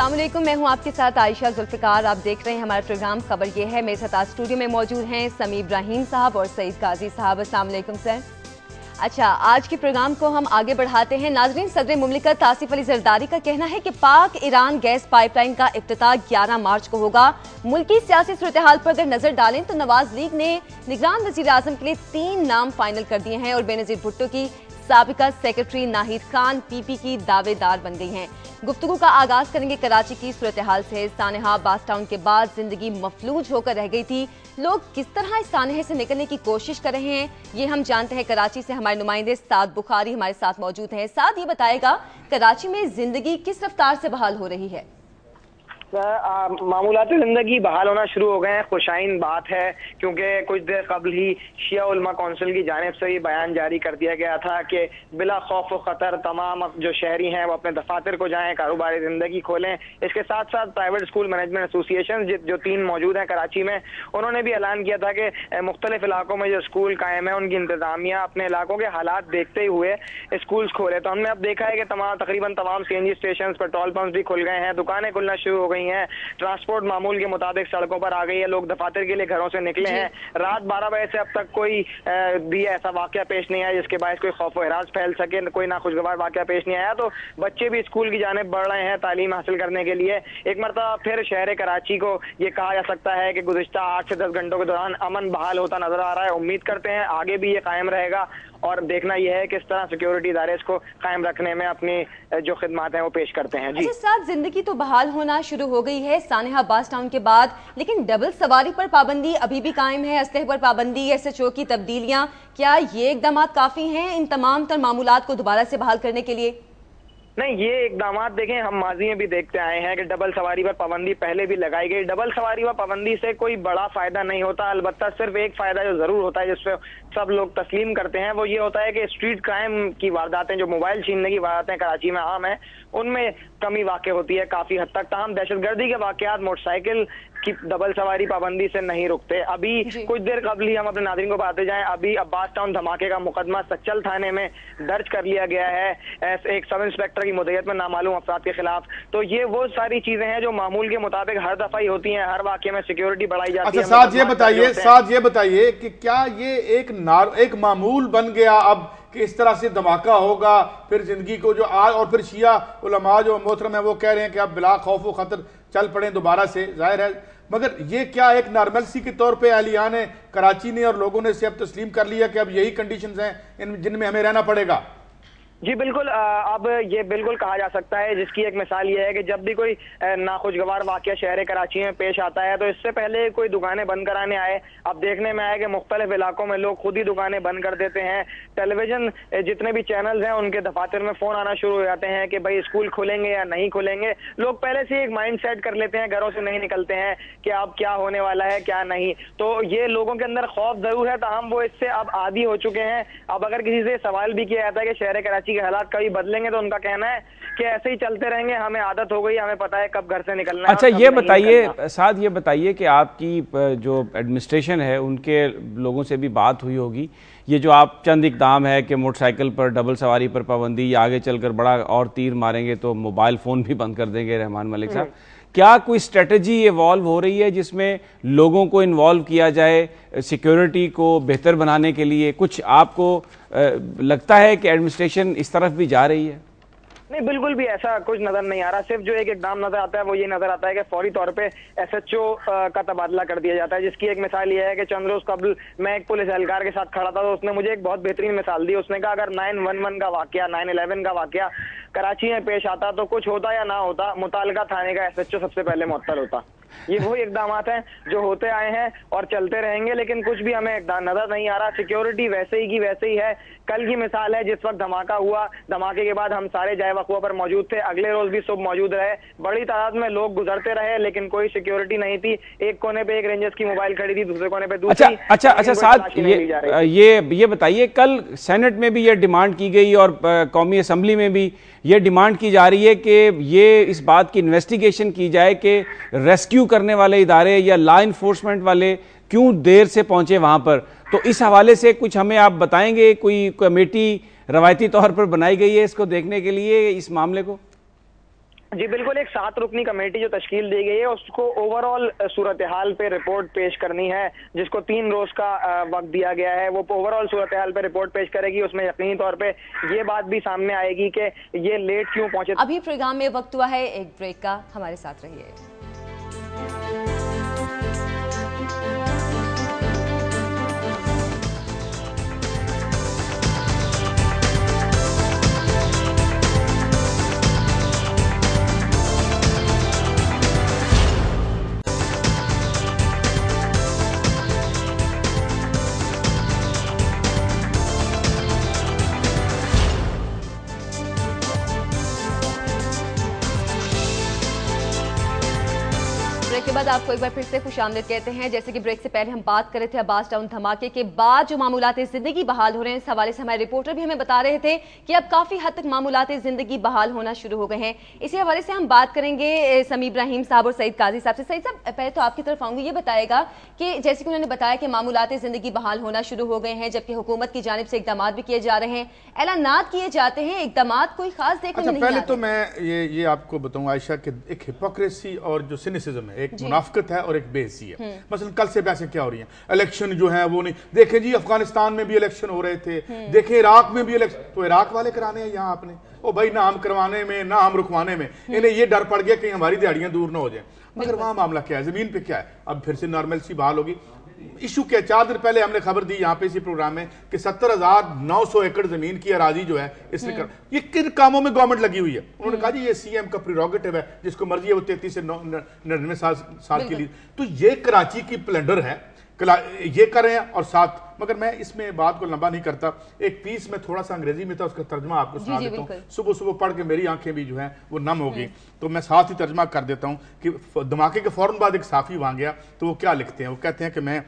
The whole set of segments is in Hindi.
अस्सलाम वालेकुम, मैं हूं आपके साथ आयशा जुल्फिकार। आप देख रहे हैं हमारा प्रोग्राम खबर ये है। मेरे साथ आज स्टूडियो में मौजूद हैं समी इब्राहिम साहब और सईद काजी साहब। अस्सलाम वालेकुम सर। अच्छा, आज के प्रोग्राम को हम आगे बढ़ाते हैं। नाजरीन, सदर मुमलिकत आसिफ अली जरदारी का कहना है कि पाक ईरान गैस पाइपलाइन का इफ्तिताह 11 मार्च को होगा। मुल्की सियासी सूरत हाल पर अगर नजर डालें तो नवाज लीग ने निगरान वजीर आजम के लिए 3 नाम फाइनल कर दिए हैं और बेनजीर भुट्टो की साबिका सेक्रेटरी नाहिद खान पीपी की दावेदार बन गई हैं। गुफ्तगू का आगाज करेंगे कराची की सूरत हाल से। सानेहा बास टाउन के बाद जिंदगी मफलूज होकर रह गई थी। लोग किस तरह इस सानेहे से निकलने की कोशिश कर रहे हैं, ये हम जानते हैं। कराची से हमारे नुमाइंदे साद बुखारी हमारे साथ मौजूद हैं। साद ये बताएगा, कराची में जिंदगी किस रफ्तार से बहाल हो रही है? मामूलात जिंदगी बहाल होना शुरू हो गए हैं। खुशाइन बात है, क्योंकि कुछ देर कबल ही शिया उलमा कौंसिल की जानिब से ये बयान जारी कर दिया गया था कि बिला खौफ व खतर तमाम जो शहरी हैं वो अपने दफातर को जाएं, कारोबारी जिंदगी खोलें। इसके साथ साथ प्राइवेट स्कूल मैनेजमेंट एसोसिएशन जो 3 मौजूद हैं कराची में, उन्होंने भी ऐलान किया था कि मुख्तलिफ इलाकों में जो स्कूल कायम है उनकी इंतजामिया अपने इलाकों के हालात देखते हुए स्कूल खोले। तो हमने अब देखा है कि तकरीबन तमाम CNG स्टेशन, पेट्रोल पंप भी खुल गए हैं, दुकानें खुलना शुरू हो गई हैं, ट्रांसपोर्ट मामूल के मुताबिक सड़कों पर आ गई है, लोग दफातर के लिए घरों से निकले हैं। रात 12 बजे से अब तक कोई भी ऐसा वाकया पेश नहीं आया जिसके बायस कोई खौफ व हिरास फैल सके, कोई नाखुशगवार वाकया पेश नहीं आया। तो बच्चे भी स्कूल की जानिब बढ़ रहे हैं तालीम हासिल करने के लिए। एक मरतबा फिर शहर कराची को ये कहा जा सकता है कि गुज़िश्ता 8 से 10 घंटों के दौरान अमन बहाल होता नजर आ रहा है। उम्मीद करते हैं आगे भी ये कायम रहेगा और देखना यह है कि किस तरह सिक्योरिटी इदारे इसको कायम रखने में अपनी जो खिदमत है वो पेश करते हैं। जी साथ जिंदगी तो बहाल होना शुरू हो गई है सानेहा बास टाउन के बाद, लेकिन डबल सवारी पर पाबंदी अभी भी कायम है। असलहे पर पाबंदी, SHO की तब्दीलियां, क्या ये इकदाम काफी हैं इन तमाम तर मामूलात को दोबारा से बहाल करने के लिए? नहीं, ये इकदाम देखें, हम माजी में भी देखते आए हैं कि डबल सवारी पर पाबंदी पहले भी लगाई गई। डबल सवारी पर पाबंदी से कोई बड़ा फायदा नहीं होता, अलबत्ता सिर्फ एक फायदा जो जरूर होता है जिसपे सब लोग तस्लीम करते हैं, वो ये होता है कि स्ट्रीट क्राइम की वारदातें, जो मोबाइल छीनने की वारदातें कराची में आम है, उनमें कमी वाक़ होती है काफी हद तक। ताहम दहशतगर्दी के वाकयात मोटरसाइकिल की डबल सवारी पाबंदी से नहीं रुकते। अभी कुछ देर कबल ही हम अपने नाज़रीन को बताते जाएं, अभी अब्बास टाउन धमाके का मुकदमा सच्चल थाने में दर्ज कर लिया गया है एक सब इंस्पेक्टर की मुद्दत में नामालूम अफराद के खिलाफ। तो ये वो सारी चीजें हैं जो मामूल के मुताबिक हर दफा ही होती हैं, हर वाकये में सिक्योरिटी बढ़ाई जाती है। अच्छा, साथ ये बताइए कि क्या ये एक मामूल बन गया अब कि इस तरह से धमाका होगा, फिर जिंदगी को जो आज और फिर शिया उलमा जो मोहतरम है वो कह रहे हैं कि अब बिला खौफ व खतर चल पड़े दोबारा से, जाहिर है, मगर ये क्या एक नॉर्मलसी के तौर पे अहलियान कराची ने और लोगों ने इसे अब तस्लीम कर लिया कि अब यही कंडीशंस हैं जिनमें हमें रहना पड़ेगा? जी बिल्कुल, अब ये बिल्कुल कहा जा सकता है, जिसकी एक मिसाल ये है कि जब भी कोई नाखुशगवार वाकया शहर कराची में पेश आता है तो इससे पहले कोई दुकानें बंद कराने आए, अब देखने में आया कि मुख्तलिफ इलाकों में लोग खुद ही दुकानें बंद कर देते हैं। टेलीविजन जितने भी चैनल्स हैं उनके दफातर में फोन आना शुरू हो जाते हैं कि भाई स्कूल खुलेंगे या नहीं खुलेंगे। लोग पहले से एक माइंड सेट कर लेते हैं, घरों से नहीं निकलते हैं कि अब क्या होने वाला है क्या नहीं। तो ये लोगों के अंदर खौफ जरूर है, ताहम वो इससे अब आदी हो चुके हैं। अब अगर किसी से सवाल भी किया जाता है कि शहर कराची के हालात कभी बदलेंगे, तो उनका कहना है कि ऐसे ही चलते रहेंगे, हमें आदत हो गई, हमें पता है कब घर से निकलना है। अच्छा, ये बताइए साथ, ये बताइए कि आपकी जो एडमिनिस्ट्रेशन है उनके लोगों से भी बात हुई होगी, ये जो आप चंद इकदाम है कि मोटरसाइकिल पर डबल सवारी पर पाबंदी, या आगे चलकर बड़ा और तीर मारेंगे तो मोबाइल फ़ोन भी बंद कर देंगे रहमान मलिक साहब, क्या कोई स्ट्रेटजी इवॉल्व हो रही है जिसमें लोगों को इन्वॉल्व किया जाए सिक्योरिटी को बेहतर बनाने के लिए? कुछ आपको लगता है कि एडमिनिस्ट्रेशन इस तरफ भी जा रही है? नहीं, बिल्कुल भी ऐसा कुछ नजर नहीं आ रहा। सिर्फ जो एक इकदाम नजर आता है वो ये नजर आता है कि फौरी तौर पे SHO का तबादला कर दिया जाता है, जिसकी एक मिसाल ये है कि चंद रोज कबल मैं एक पुलिस एहलकार के साथ खड़ा था तो उसने मुझे एक बहुत बेहतरीन मिसाल दी। उसने कहा अगर 911 का वाकया, 9/11 का वाकया कराची में पेश आता तो कुछ होता या ना होता, मुतालिका थाने का SHO सबसे पहले मुअत्तल होता। ये वही इकदाम हैं जो होते आए हैं और चलते रहेंगे, लेकिन कुछ भी हमें नजर नहीं आ रहा। सिक्योरिटी वैसे ही की वैसे ही है। कल की मिसाल है, जिस वक्त धमाका हुआ, धमाके के बाद हम सारे जाए वक़्वा पर मौजूद थे, अगले रोज भी सुबह मौजूद रहे, बड़ी तादाद में लोग गुजरते रहे, लेकिन कोई सिक्योरिटी नहीं थी। एक कोने पे एक रेंजर्स की मोबाइल खड़ी थी, दूसरे कोने पे दूसरी। अच्छा साथ ये बताइए, कल सेनेट में भी ये डिमांड की गई और कौमी असम्बली में भी ये डिमांड की जा रही है कि ये इस बात की इन्वेस्टिगेशन की जाए कि रेस्क्यू करने वाले इदारे या लॉ इन्फोर्समेंट वाले क्यों देर से पहुंचे वहां पर। तो इस हवाले से कुछ हमें आप बताएंगे, कोई कमेटी रवायती तौर पर बनाई गई है इसको देखने के लिए, इस मामले को? जी बिल्कुल, एक 7 रुकनी कमेटी जो तश्कील दी गई है उसको ओवरऑल सूरत हाल पे रिपोर्ट पेश करनी है, जिसको 3 रोज का वक्त दिया गया है। वो ओवरऑल सूरत हाल पे रिपोर्ट पेश करेगी। उसमें यकीनी तौर पे ये बात भी सामने आएगी कि ये लेट क्यों पहुंचे। अभी प्रोग्राम में वक्त हुआ है एक ब्रेक का, हमारे साथ रहिए। ब्रेक के बाद आपको एक बार फिर से खुशामदीद कहते हैं। जैसे कि ब्रेक से पहले हम बात कर रहे थे अब्बास टाउन धमाके के बाद जो मामूलाते जिंदगी बहाल हो रहे हैं, इस हवाले से हमारे रिपोर्टर भी हमें बता रहे थे कि अब काफी हद तक मामूलाते जिंदगी बहाल होना शुरू हो गए हैं। इसी हवाले से हम बात करेंगे समी इब्राहिम साहब और सईद काजी साहब से। सईद साहब, पहले तो आपकी तरफ आऊंगी, ये बताएगा कि जैसे कि उन्होंने बताया कि मामूलाते जिंदगी बहाल होना शुरू हो गए हैं, जबकि हुकूमत की जानिब से इकदाम भी किए जा रहे हैं, ऐलानात किए जाते हैं, इकदाम कोई खास देखने में नहीं पहले आते। तो मैं ये आपको बताऊं आयशा कि एक हिपोक्रेसी और जो सिनिसिज्म है, एक मुनाफिकत है और एक बेहसी है। मसलन कल से वैसे क्या हो रही है, इलेक्शन जो है वो नहीं देखे जी, अफगानिस्तान में भी इलेक्शन हो रहे थे, देखे इराक में भी इलेक्शन, तो इराक वाले कराने हैं यहाँ आपने, ओ भाई ना हम करवाने में ना हम रुकवाने में, इन्हें ये डर पड़ गया कि हमारी दिहाड़ियां दूर ना हो जाए। मगर वहां मामला क्या है, जमीन पे क्या है, अब फिर से नॉर्मल सी बहाल होगी। इशू क्या, 4 दिन पहले हमने खबर दी यहाँ पे इसी प्रोग्राम में कि 70,900 एकड़ जमीन की अराजी जो है इसने ये किन कामों में गवर्नमेंट लगी हुई है। उन्होंने कहा जी ये सीएम का प्रीरोगेटिव है, जिसको मर्जी है वो 33 से 99 साल के लिए, तो ये कराची की प्लेंडर है, ये कर रहे हैं। और साथ, मगर मैं इसमें बात को लंबा नहीं करता, एक पीस में थोड़ा सा अंग्रेजी में था, उसका तर्जमा आपको सुना देता हूँ। सुबह सुबह पढ़ के मेरी आंखें भी जो है वो नम हो गई, तो मैं साथ ही तर्जमा कर देता हूँ कि धमाके के फौरन बाद एक साफी वहां गया, तो वो क्या लिखते हैं, वो कहते हैं कि मैं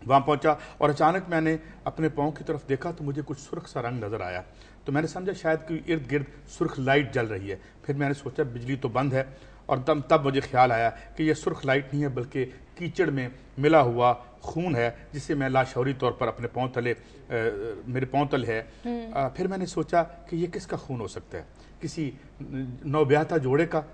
वहां पहुंचा और अचानक मैंने अपने पाँव की तरफ देखा तो मुझे कुछ सुर्ख सा रंग नजर आया, तो मैंने समझा शायद कि इर्द गिर्द सुर्ख लाइट जल रही है। फिर मैंने सोचा बिजली तो बंद है, और तब मुझे ख्याल आया कि यह सुर्ख लाइट नहीं है बल्कि कीचड़ में मिला हुआ खून है, जिसे मैं लाशौरी तौर पर अपने पाँव तले मेरे पाँव तले है। फिर मैंने सोचा कि ये किसका खून हो सकता है, किसी नवब्याहता जोड़े का,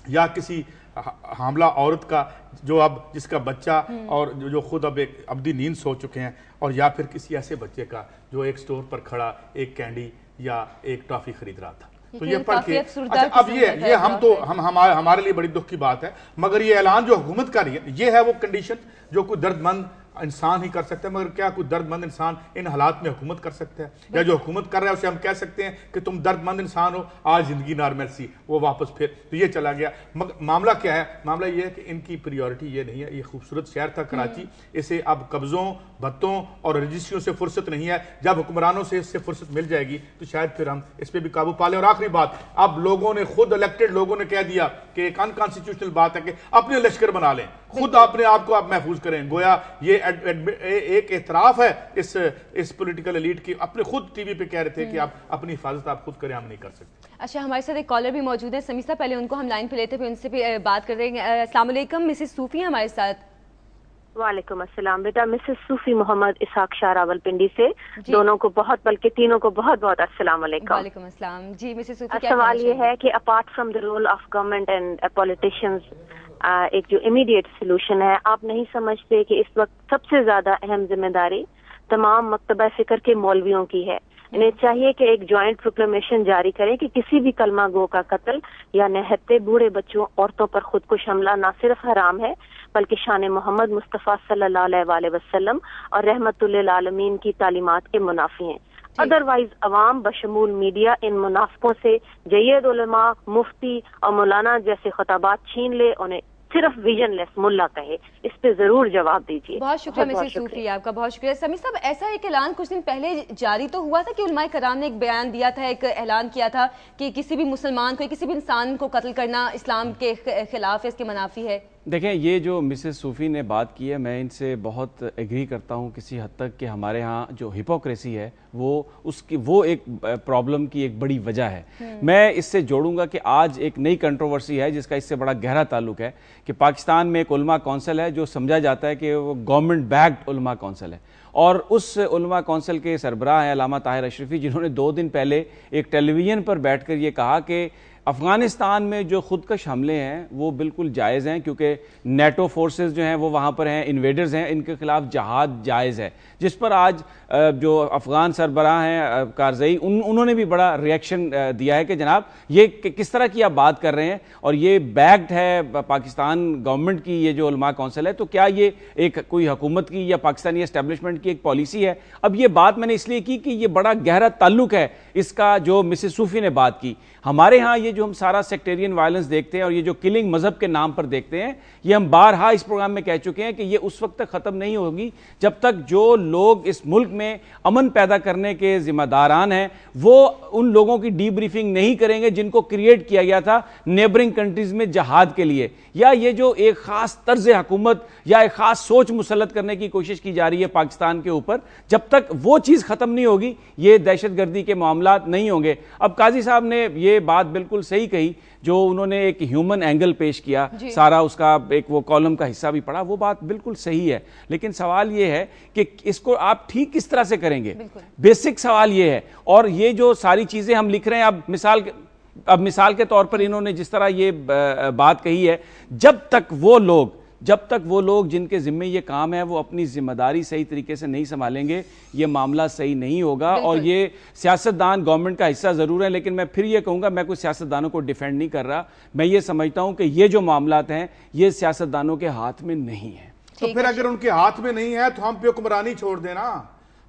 या किसी हामला औरत का जो अब जिसका बच्चा और जो खुद अब एक अब्दी नींद सो चुके हैं, और या फिर किसी ऐसे बच्चे का जो एक स्टोर पर खड़ा एक कैंडी या एक टॉफी खरीद रहा था। तो ये पढ़ के अच्छा, अब ये हमारे लिए बड़ी दुख की बात है, मगर ये ऐलान जो हुकूमत कर रही है, ये है वो कंडीशन जो कोई दर्दमंद इंसान ही कर सकता है। मगर क्या कोई दर्दमंद इंसान इन हालात में हुकूमत कर सकता है? या जो हुकूमत कर रहा है उसे हम कह सकते हैं कि तुम दर्दमंद इंसान हो, आज जिंदगी नॉर्मल सी, वो वापस फिर तो ये चला गया। मगर मामला क्या है, मामला ये है कि इनकी प्रायोरिटी ये नहीं है। ये खूबसूरत शहर था कराची, इसे अब कब्जों भत्तों और रजिस्ट्रियों से फुर्सत नहीं है। जब हुक्मरानों से इससे फुर्सत मिल जाएगी तो शायद फिर हम इस पर भी काबू पा लें। और आखिरी बात, अब लोगों ने खुद इलेक्टेड लोगों ने कह दिया कि एक अनकॉन्स्टिट्यूशनल बात है कि अपने लश्कर बना लें, खुद अपने आप को आप महफूज करें। गोया ये एक एतराफ है इस पॉलिटिकल एलीट की। अपने खुद टीवी पे कह रहे थे कि आप अपनी हिफाजत आप खुद करें, हम नहीं कर सकते। अच्छा, हमारे साथ एक कॉलर भी मौजूद है समीसा, पहले उनको हम लाइन पे लेते हैं, उनसे भी बात कर रहे हैं। अस्सलाम वालेकुम, मिसेस सूफी हमारे साथ। वालेकुम अस्सलाम बेटा, मिसेस सूफी मोहम्मद इसाक शाह रावलपिंडी से। दोनों को बहुत, बल्कि तीनों को बहुत बहुत अस्सलाम वालेकुम। वालेकुम अस्सलाम। जी मिसेस सूफी, क्या सवाल ये है कि apart from the role of government and politicians, एक जो इमीडिएट सोल्यूशन है, आप नहीं समझते कि इस वक्त सबसे ज्यादा अहम जिम्मेदारी तमाम मकतबा फिक्र के मौलवियों की है? इन्हें चाहिए कि एक ज्वाइंट प्रोक्लेमेशन जारी करें कि किसी भी कलमा गो का कत्ल या निहत्ते बूढ़े बच्चों औरतों पर खुदकुश हमला न सिर्फ हराम है बल्कि शान मोहम्मद मुस्तफ़ा सल्लल्लाहु अलैहि वसल्लम और रहमतुल्लिल आलमीन की तालीमात के मुनाफी हैं। अदरवाइज अवाम बशमूल मीडिया इन मुनाफकों से जय्यद उलमा, मुफ्ती और मौलाना जैसे खिताबात छीन ले, उन्हें सिर्फ विजनलेस मुल्ला कहे। इस पे जरूर जवाब दीजिए। बहुत शुक्रिया मिसेस सूफी, आपका बहुत शुक्रिया। समी साहब, ऐसा एक ऐलान कुछ दिन पहले जारी तो हुआ था कि उलमाए कराम ने एक बयान दिया था, एक ऐलान किया था कि किसी भी मुसलमान को, किसी भी इंसान को कत्ल करना इस्लाम के खिलाफ है, इसके मुनाफी है। देखें, ये जो मिसेस सूफी ने बात की है, मैं इनसे बहुत एग्री करता हूँ किसी हद तक कि हमारे यहाँ जो हिपोक्रेसी है वो एक प्रॉब्लम की एक बड़ी वजह है। मैं इससे जोड़ूंगा कि आज एक नई कंट्रोवर्सी है जिसका इससे बड़ा गहरा ताल्लुक है कि पाकिस्तान में एक उलमा कौंसिल है जो समझा जाता है कि वो गवर्नमेंट बैक्ड उलमा कौंसिल है, और उस उलमा कौंसिल के सरबराह हैं अल्लामा ताहिर अशरफी, जिन्होंने 2 दिन पहले एक टेलीविजन पर बैठकर ये कहा कि अफगानिस्तान में जो खुदकश हमले हैं वो बिल्कुल जायज़ हैं, क्योंकि नेटो फोर्सेस जो हैं वो वहाँ पर हैं, इन्वेडर्स हैं, इनके खिलाफ जहाद जायज़ है, जिस पर आज जो अफगान सरबराह हैं कारज़ई उन्होंने भी बड़ा रिएक्शन दिया है कि जनाब ये किस तरह की आप बात कर रहे हैं और ये बैक्ड है पाकिस्तान गवर्नमेंट की ये जो उलमा कौंसिल है, तो क्या ये एक कोई हुकूमत की या पाकिस्तानी एस्टेब्लिशमेंट की एक पॉलिसी है। अब ये बात मैंने इसलिए की कि ये बड़ा गहरा ताल्लुक है इसका, जो मिसेस सूफी ने बात की। हमारे यहाँ ये जो हम सारा सेक्टेरियन वायलेंस देखते हैं और ये जो किलिंग मजहब के नाम पर देखते हैं, ये हम बारहा इस प्रोग्राम में कह चुके हैं कि ये उस वक्त तक खत्म नहीं होगी जब तक जो लोग इस मुल्क में अमन पैदा करने के जिम्मेदारान हैं वो उन लोगों की डीब्रीफिंग नहीं करेंगे जिनको क्रिएट किया गया था नेबरिंग कंट्रीज में जहाद के लिए, या ये जो एक खास तर्ज हुकूमत या एक खास सोच मुसल्लत करने की कोशिश की जा रही है पाकिस्तान के ऊपर, जब तक वो चीज खत्म नहीं होगी ये दहशतगर्दी के मामला नहीं होंगे। अब काजी साहब ने ये बात बिल्कुल सही कही, जो उन्होंने एक ह्यूमन एंगल पेश किया, सारा उसका एक वो कॉलम का हिस्सा भी पढ़ा, वो बात बिल्कुल सही है, लेकिन सवाल ये है कि इसको आप ठीक किस तरह से करेंगे, बेसिक सवाल ये है। और ये जो सारी चीजें हम लिख रहे हैं, अब मिसाल के तौर पर इन्होंने जिस तरह ये बात कही है, जब तक वो लोग जिनके जिम्मे ये काम है वो अपनी जिम्मेदारी सही तरीके से नहीं संभालेंगे, ये मामला सही नहीं होगा। और ये सियासतदान गवर्नमेंट का हिस्सा जरूर है, लेकिन मैं फिर ये कहूंगा, मैं कुछ सियासतदानों को डिफेंड नहीं कर रहा, मैं ये समझता हूं कि ये जो मामलात हैं ये सियासतदानों के हाथ में नहीं है। तो फिर अगर उनके हाथ में नहीं है तो हम पे हुक्मरानी छोड़ देना,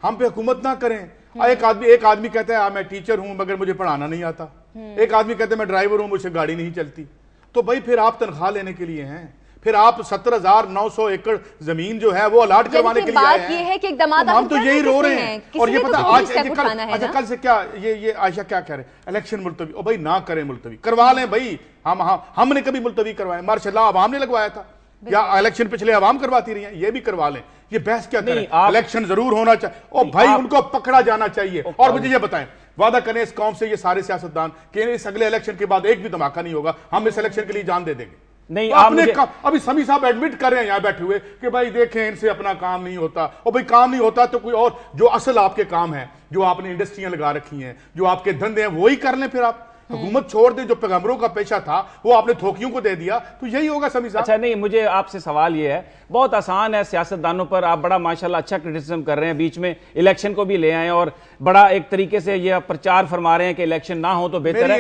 हम पे हुकूमत ना करें। एक आदमी कहता है मैं टीचर हूं मगर मुझे पढ़ाना नहीं आता, एक आदमी कहता है मैं ड्राइवर हूं मुझसे गाड़ी नहीं चलती। तो भाई फिर आप तनख्वाह लेने के लिए हैं, फिर आप 17,900 एकड़ जमीन जो है वो अलाट करवाने के लिए आए हैं। ये है कि तो हम तो यही रो रहे हैं। और ये पता आज कल से क्या ये आयशा क्या कह रहे हैं, इलेक्शन मुलतवी। ओ भाई ना करें मुलतवी, करवा लें भाई, हमने कभी मुलतवी करवाया, मार्शल्लाह अवाम ने लगवाया था, या इलेक्शन पिछले अवाम करवाती रही है, ये भी करवा लें। ये बहस क्या करें, इलेक्शन जरूर होना चाहिए। ओ भाई उनको पकड़ा जाना चाहिए। और मुझे ये बताएं, वादा करें इस कौम से ये सारे सियासतदान कि इस अगले इलेक्शन के बाद एक भी धमाका नहीं होगा, हम इस इलेक्शन के लिए जान दे देंगे। नहीं, आपने अभी समी साहब एडमिट कर रहे हैं यहां बैठे हुए कि भाई देखें इनसे अपना काम नहीं होता। और भाई काम नहीं होता तो कोई और जो असल आपके काम है, जो आपने इंडस्ट्रियां लगा रखी हैं, जो आपके धंधे हैं, वही कर लें। फिर आप हुकूमत छोड़ दे, जो पैगंबरों का पेशा था वो आपने थोकियों को दे दिया, तो यही होगा समी साहब। अच्छा नहीं, मुझे आपसे सवाल ये है, बहुत आसान है सियासतदानों पर, आप बड़ा माशाल्लाह अच्छा क्रिटिसिज्म कर रहे हैं, बीच में इलेक्शन को भी ले आए और बड़ा एक तरीके से ये प्रचार फरमा रहे हैं कि इलेक्शन ना हो तो बेहतर है।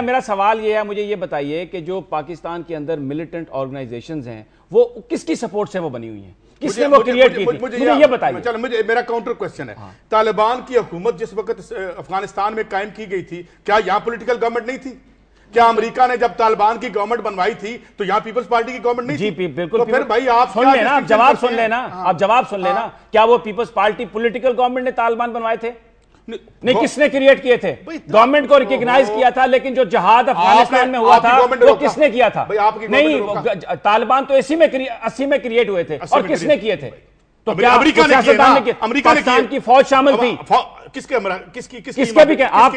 मेरा सवाल ये है, मुझे ये बताइए कि जो पाकिस्तान के अंदर मिलिटेंट ऑर्गेनाइजेशंस हैं वो किसकी सपोर्ट से वो बनी हुई हैं, किसने वो क्रिएट की थी, मुझे ये बताइए। चलो मुझे मेरा काउंटर क्वेश्चन है, तालिबान की हुकूमत जिस वक्त अफगानिस्तान में कायम की गई थी, क्या यहां पॉलिटिकल गवर्नमेंट नहीं थी? क्या अमेरिका ने जब तालिबान की गवर्नमेंट बनवाई थी तो यहां पीपल्स पार्टी की गवर्नमेंट नहीं जी, थी? बिल्कुल। तो फिर भाई आप सुन लेना, आप जवाब सुन लेना, आप जवाब सुन लेना, क्या वो पीपल्स पार्टी पॉलिटिकल गवर्नमेंट ने तालिबान बनवाए थे? नहीं, किसने क्रिएट किए थे? गवर्नमेंट को रिकॉग्नाइज किया था, लेकिन जो जहाद अफगानिस्तान में हुआ था वो किसने किया था? नहीं, तालिबान तो 80 में क्रिएट हुए थे, और किसने किए थे? तो क्या अमेरिका पाकिस्तान की फौज शामिल थी? किसके भी क्या? आप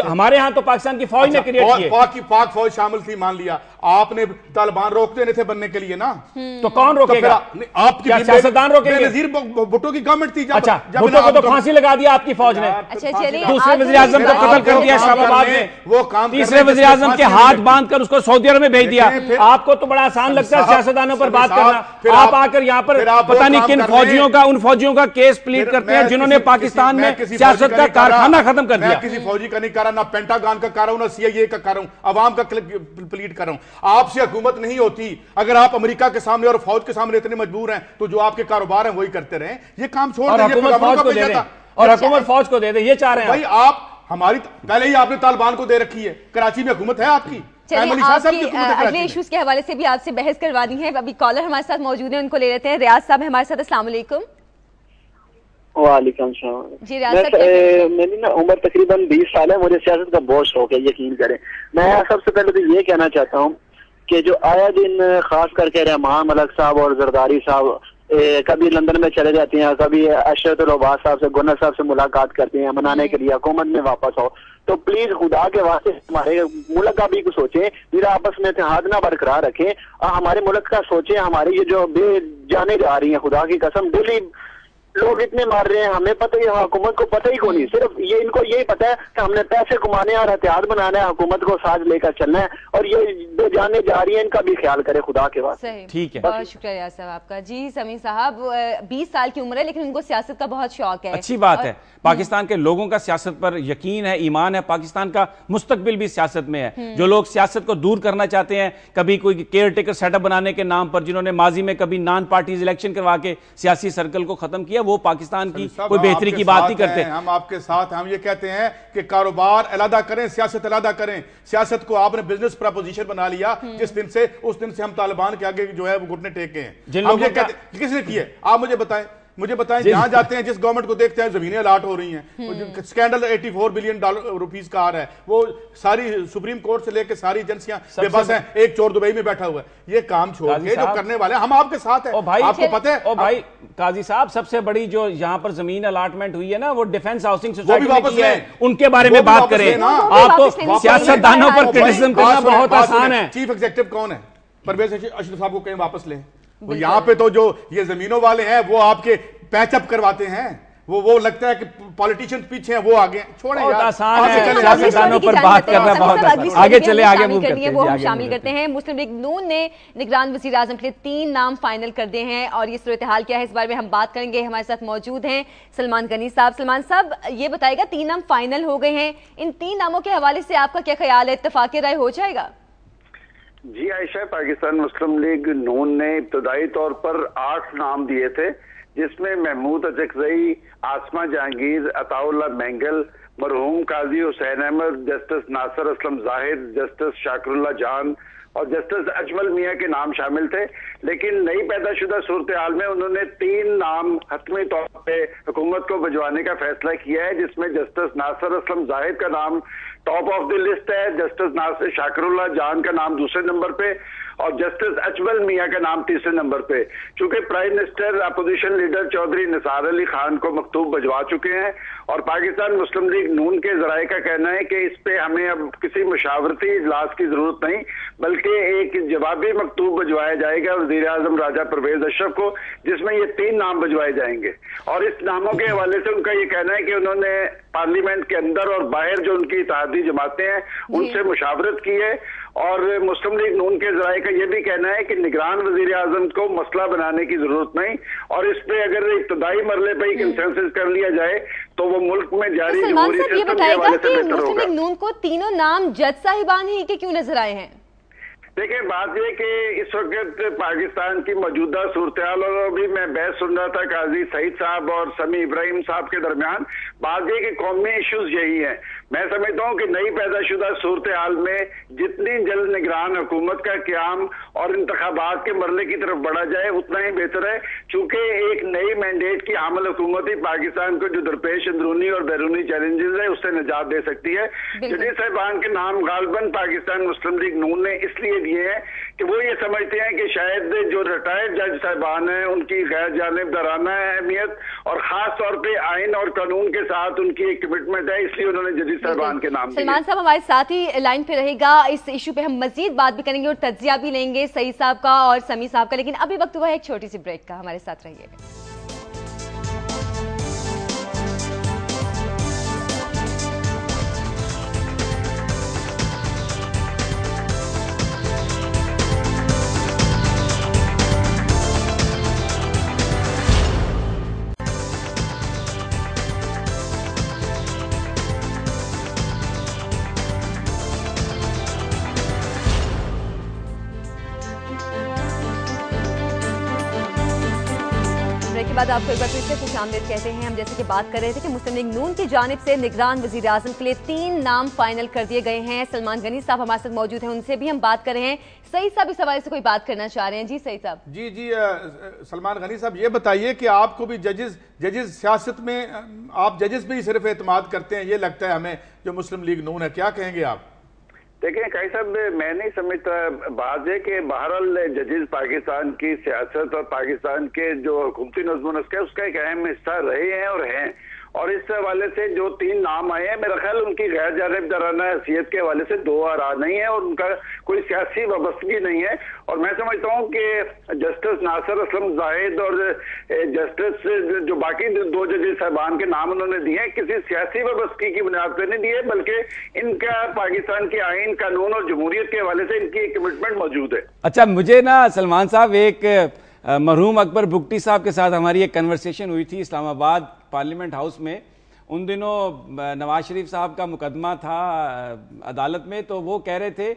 हमारे यहाँ तो पाकिस्तान की फौज ने क्रिएट किए। पाक फौज शामिल थी, मान लिया आपने, तालिबान रोकते नहीं थे बनने के लिए ना, तो कौन रोकेगा? आपकी सियासतदान रोकेंगे? बेनजीर भुट्टो की गवर्नमेंट थी। अच्छा, भुट्टो को तो फांसी लगा दिया आपकी फौज ने, दूसरे वज़ीर आज़म को कत्ल कर दिया इस्लामाबाद में, वो काम तीसरे वज़ीर आज़म के हाथ बांध कर उसको सऊदी अरब में भेज दिया। आपको तो बड़ा आसान लगता है सियासतदानों पर बात करना। आप आकर यहाँ पर पता नहीं किन फौजियों का, उन फौजियों का केस प्लीड करते हैं जिन्होंने पाकिस्तान में सियासत का कारखाना खत्म कर दिया। मैं किसी फौजी का नहीं कर रहा, ना पेंटागन का कर रहा हूं, ना CIA का कर रहा हूं, अवाम का प्लीड कर रहा हूं। आपसे हुकूमत नहीं होती। अगर आप अमेरिका के सामने और फौज के सामने इतने मजबूर हैं तो जो आपके कारोबार हैं वही करते रहें, ये काम छोड़ दें। हुकूमत फौज को दे दे, ये चाह रहे हैं भाई आप। हमारी पहले ही आपने तालिबान को दे रखी है, कराची में हुकूमत है आपकी। अगले इश्यूज के हवाले से भी आपसे बहस करवानी है। अभी कॉलर हमारे साथ मौजूद है, उनको ले लेते हैं। रियाज साहब हमारे साथ, अस्सलाम वालेकुम। वालेकुम सलाम जी। मेरी ना उम्र तकरीबन 20 साल है, मुझे सियासत का बहुत शौक है, यकीन करें। मैं सबसे पहले तो ये कहना चाहता हूँ कि जो आया दिन खास करके रहमान मलक साहब और जरदारी साहब कभी लंदन में चले जाते हैं, कभी अशरफुल अब्बास साहब से, गवर्नर साहब से मुलाकात करते हैं मनाने के लिए हुकूमत में वापस आओ, तो प्लीज खुदा के वास्ते हमारे मुल्क का भी कुछ सोचें, फिर आपस में इत्तेहाद ना बरकरार रखें, हमारे मुल्क का सोचें। हमारे ये जो बेजाने जा रही है, खुदा की कसम, डेली लोग इतने मार रहे हैं, हमें पता ही, हुकूमत को पता ही को नहीं, सिर्फ ये इनको यही पता है कि हमने पैसे कमाने और हथियार बनाना है, हुकूमत को साथ लेकर चलना है, और ये जो जाने जा रही है इनका भी ख्याल करे खुदा के वास्ते। ठीक है, बहुत शुक्रिया साहब आपका। जी समी साहब, 20 साल की उम्र है लेकिन उनको सियासत का बहुत शौक है। अच्छी बात है, पाकिस्तान के लोगों का सियासत पर यकीन है, ईमान है, पाकिस्तान का मुस्तकबिल भी सियासत में है। जो लोग सियासत को दूर करना चाहते हैं, कभी कोई केयर टेकर सेटअप बनाने के नाम पर, जिन्होंने माजी में कभी नॉन पार्टीज इलेक्शन करवा के सियासी सर्कल को खत्म किया, वो पाकिस्तान की कोई बेहतरी की बात नहीं करते। हम आपके साथ, हम ये कहते हैं कि कारोबार अलग करें, सियासत अलग करें। सियासत को आपने बिजनेस प्रपोजिशन बना लिया जिस दिन से, उस दिन से हम तालिबान के आगे जो है वो घुटने टेके हैं। जिन हम लोगों ये कहते, किसने किए आप मुझे बताएं जहां जाते हैं, जिस गवर्नमेंट को देखते हैं जमीनें अलाट हो रही हैं, स्कैंडल 84 बिलियन रुपीस का आ रहा है, वो सारी सुप्रीम कोर्ट से लेकर सारी एजेंसियां बेबस हैं, एक चोर दुबई में बैठा हुआ है। ये काम छोड़ के जो करने वाले हम आपके साथ हैं। आपको पता है, ओ भाई काजी साहब, सबसे बड़ी जो यहाँ पर जमीन अलाटमेंट हुई है ना, वो डिफेंस हाउसिंग सोसाइटी ने की है, उनके बारे में बात करें। आप तो सियासतदानों पर क्रिटिसिज्म करना बहुत आसान है। चीफ एग्जीक्यूटिव कौन है? परवेज अशरफ साहब को कहीं वापस ले। वो यहाँ पे तो जो ये जमीनों वाले हैं वो आपके पैचअप करवाते हैं, वो लगता है कि पॉलिटिशियन पीछे हैं, वो आगे छोड़े यार। आसान है सियासतदानों पर बात करना, बहुत आसान। आगे चले, आगे मूव करते हैं, वो हम शामिल करते हैं। मुस्लिम लीग नून ने निगरान वजीर आजम के लिए 3 नाम फाइनल कर दिए हैं और ये सूरत हाल क्या है इस बारे में हम बात करेंगे। हमारे साथ मौजूद हैं सलमान गनी साहब। सलमान साहब, ये बताइएगा 3 नाम फाइनल हो गए हैं, इन 3 नामों के हवाले से आपका क्या ख्याल है, इत्तेफाक राय हो जाएगा? जी आयशा, पाकिस्तान मुस्लिम लीग नून ने इब्तदाई तौर पर 8 नाम दिए थे, जिसमें महमूद अचकजई, आसमा जहांगीर, अताउल्लाह मैंगल, मरहूम काजी हुसैन अहमद, जस्टिस नासिर असलम जाहिद, जस्टिस शाकिरुल्लाह जान और जस्टिस अजमल मियां के नाम शामिल थे। लेकिन नई पैदाशुदा सूरत हाल में उन्होंने 3 नाम हतमी तौर पे हुकूमत को भिजवाने का फैसला किया है, जिसमें जस्टिस नासिर असलम जाहिद का नाम टॉप ऑफ द लिस्ट है, जस्टिस नासिर शाकिरुल्लाह जान का नाम दूसरे नंबर पे और जस्टिस अजमल मियां का नाम तीसरे नंबर पे। चूंकि prime minister opposition leader Chaudhry Nisar Ali Khan को मकतूब भिजवा चुके हैं और पाकिस्तान मुस्लिम लीग नून के जराये का कहना है कि इस पे हमें अब किसी मुशावरती इजलास की जरूरत नहीं, बल्कि एक जवाबी मकतूब भिजवाया जाएगा वजीर आजम राजा परवेज अशरफ को, जिसमें ये 3 नाम भिजवाए जाएंगे। और इस नामों के हवाले से उनका ये कहना है कि उन्होंने पार्लियामेंट के अंदर और बाहर जो उनकी इत्तेहादी जमातें हैं उनसे मुशावरत की है और मुस्लिम लीग नून के जराये का यह भी कहना है कि निगरान वजीर आजम को मसला बनाने की जरूरत नहीं और इस पे अगर इब्तदाई मरले पे ही कंसेंसस कर लिया जाए तो वो मुल्क में जारी जमहूरी सिस्टम के हवाले से बेहतर होगा। मुस्लिम लीग नून को तीनों नाम जज साहिबान ही के क्यों नजर आए हैं? देखिए, बात यह कि इस वक्त पाकिस्तान की मौजूदा सूरत हाल, और अभी मैं बहस सुन रहा था काजी सईद साहब और समी इब्राहिम साहब के दरमियान, बात यह कि कौमी इश्यूज यही है। मैं समझता हूं कि नई पैदाशुदा सूरत हाल में जितनी जल्द निगरान हुकूमत का क्याम और इंतखाबात के मरले की तरफ बढ़ा जाए उतना ही बेहतर है, चूंकि एक नई मैंडेट की हामिल हुकूमत ही पाकिस्तान को जो दरपेश अंदरूनी और बैरूनी चैलेंजेस है उससे निजात दे सकती है। जदीद साहिबान के नाम गालबन पाकिस्तान मुस्लिम लीग नून ने इसलिए दिए हैं कि वो ये समझते हैं कि शायद जो रिटायर्ड जज साहिबान हैं उनकी गैर जानिबदाराना अहमियत और खास तौर पे आइन और कानून के साथ उनकी एक कमिटमेंट है, इसलिए उन्होंने जदीद साहिबान के नाम दिए। सलमान साहब हमारे साथ ही लाइन पे रहेगा, इस इशू पे हम मजीद बात भी करेंगे और तज्जिया भी लेंगे सईद साहब का और समी साहब का, लेकिन अभी वक्त हुआ है एक छोटी सी ब्रेक का। हमारे साथ रहिएगा। बाद आपको एक बार फिर से खुशामदीद कहते हैं। हम जैसे कि बात कर रहे थे कि मुस्लिम लीग नून की जानिब से निगरान वजीर आजम के लिए 3 नाम फाइनल कर दिए गए हैं। सलमान गनी साहब हमारे साथ मौजूद हैं, उनसे भी हम बात कर रहे हैं। सईद साहब इस हवाले से कोई बात करना चाह रहे हैं? जी सईद साहब। जी सलमान गनी साहब, ये बताइए कि आपको भी जजेस सियासत में आप जजेस पे ही सिर्फ एतमाद करते हैं, ये लगता है हमें, जो मुस्लिम लीग नून है, क्या कहेंगे आप? देखिए काई साहब, मैं नहीं समझता, बात है कि बहरहाल जजेस पाकिस्तान की सियासत और पाकिस्तान के जो हुकूमती नज़्म-ओ-नस्क है उसका एक अहम हिस्सा रहे हैं और हैं, और इस हवाले से जो 3 नाम आए हैं, मेरा ख्याल उनकी गैर जानिबदाराना हैसियत के हवाले से 2 आरा नहीं है और उनका कोई सियासी वाबस्तगी नहीं है। और मैं समझता हूँ कि जस्टिस नासिर असलम जाहिद और जस्टिस जो बाकी 2 जजेस साहबान के नाम उन्होंने दिए हैं, किसी सियासी वाबस्तगी की बुनियाद पर नहीं दिए, बल्कि इनका पाकिस्तान के आइन, कानून और जमहूरियत के हवाले से इनकी कमिटमेंट मौजूद है। अच्छा, मुझे ना सलमान साहब, एक मरहूम अकबर बुगटी साहब के साथ हमारी एक कन्वर्सेशन हुई थी इस्लामाबाद पार्लियामेंट हाउस में। उन दिनों नवाज शरीफ साहब का मुकदमा था अदालत में, तो वो कह रहे थे,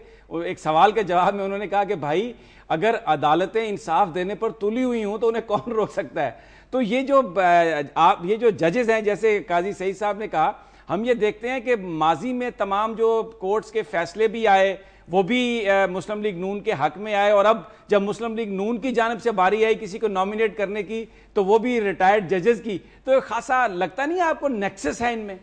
एक सवाल के जवाब में उन्होंने कहा कि भाई अगर अदालतें इंसाफ देने पर तुली हुई हों तो उन्हें कौन रोक सकता है। तो ये जो जजेस हैं, जैसे काजी सईद साहब ने कहा, हम ये देखते हैं कि माजी में तमाम जो कोर्ट्स के फैसले भी आए वो भी मुस्लिम लीग नून के हक में आए, और अब जब मुस्लिम लीग नून की जानिब से बारी आई किसी को नॉमिनेट करने की तो वो भी रिटायर्ड जजेस की। तो खासा लगता नहीं आपको नेक्सस है इनमें?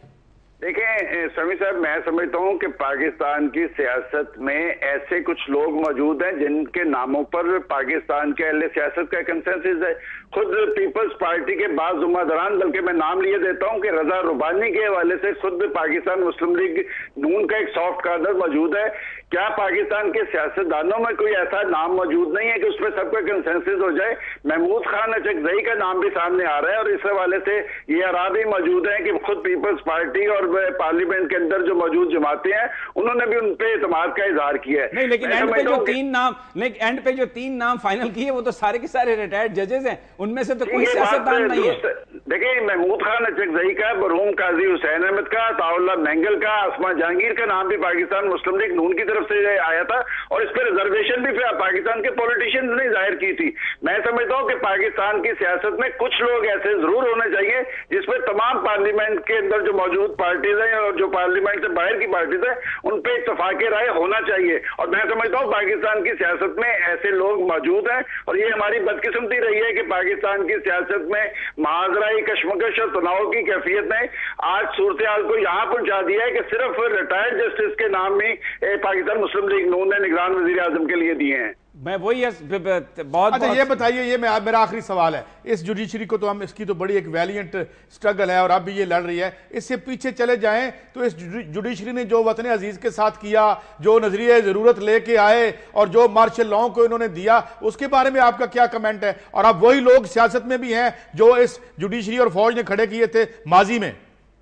देखें समी साहब, मैं समझता हूं कि पाकिस्तान की सियासत में ऐसे कुछ लोग मौजूद हैं जिनके नामों पर पाकिस्तान के अहले सियासत का कंसेंसस है। खुद पीपल्स पार्टी के बाद जुम्मेदारान, बल्कि मैं नाम लिए देता हूं कि रजा रुबानी के हवाले से खुद पाकिस्तान मुस्लिम लीग नून का एक सॉफ्ट कार्नर मौजूद है। क्या पाकिस्तान के सियासतदानों में कोई ऐसा नाम मौजूद नहीं है कि उसमें सबका कंसेंसस हो जाए? महमूद खान अचकजई का नाम भी सामने आ रहा है और इस हवाले से ये आरा भी मौजूद है कि खुद पीपल्स पार्टी और पार्लियामेंट के अंदर जो मौजूद जमातें हैं उन्होंने भी उन पे एतमाद का इजहार किया है। नहीं, लेकिन एंड पे जो तीन नाम फाइनल किए वो तो सारे के सारे रिटायर्ड जजेस हैं, उनमें से तो कोई सियासतदान नहीं है। देखिए, महमूद खान अचकजई का, मरहूम काजी हुसैन अहमद का, अताउल्लाह मेंगल का, आसमा जहांगीर का नाम भी पाकिस्तान मुस्लिम लीग नून की तरफ से आया था और इस पर रिजर्वेशन भी पाकिस्तान के पॉलिटिशियंस ने जाहिर की थी। मैं समझता हूं कि पाकिस्तान की सियासत में कुछ लोग ऐसे जरूर होने चाहिए जिसपे तमाम पार्लियामेंट के अंदर जो मौजूद पार्टीज हैं और जो पार्लियामेंट से बाहर की पार्टीज हैं उन पे इत्तफाक राय होना चाहिए। और मैं समझता हूं पाकिस्तान की सियासत में ऐसे लोग मौजूद हैं और ये हमारी बदकिस्मती रही है कि पाकिस्तान की सियासत में महाजराई कशमकश और तनाव की कैफियत ने आज सूरत हाल को यहाँ पहुंचा दिया है कि सिर्फ रिटायर्ड जस्टिस के नाम में पाकिस्तान मुस्लिम लीग नून ने निगरान वजीर आजम के लिए दिए हैं। मैं वही बहुत अच्छा, ये बताइए, ये मेरा आखिरी सवाल है, इस जुडिशरी को तो हम, इसकी तो बड़ी एक वैलियंट स्ट्रगल है और अब भी ये लड़ रही है, इससे पीछे चले जाएं तो इस जुडिशरी ने जो वतन अजीज के साथ किया, जो नजरिए जरूरत लेके आए और जो मार्शल लॉ को इन्होंने दिया, उसके बारे में आपका क्या कमेंट है? और अब वही लोग सियासत में भी हैं जो इस जुडिशरी और फौज ने खड़े किए थे माजी में।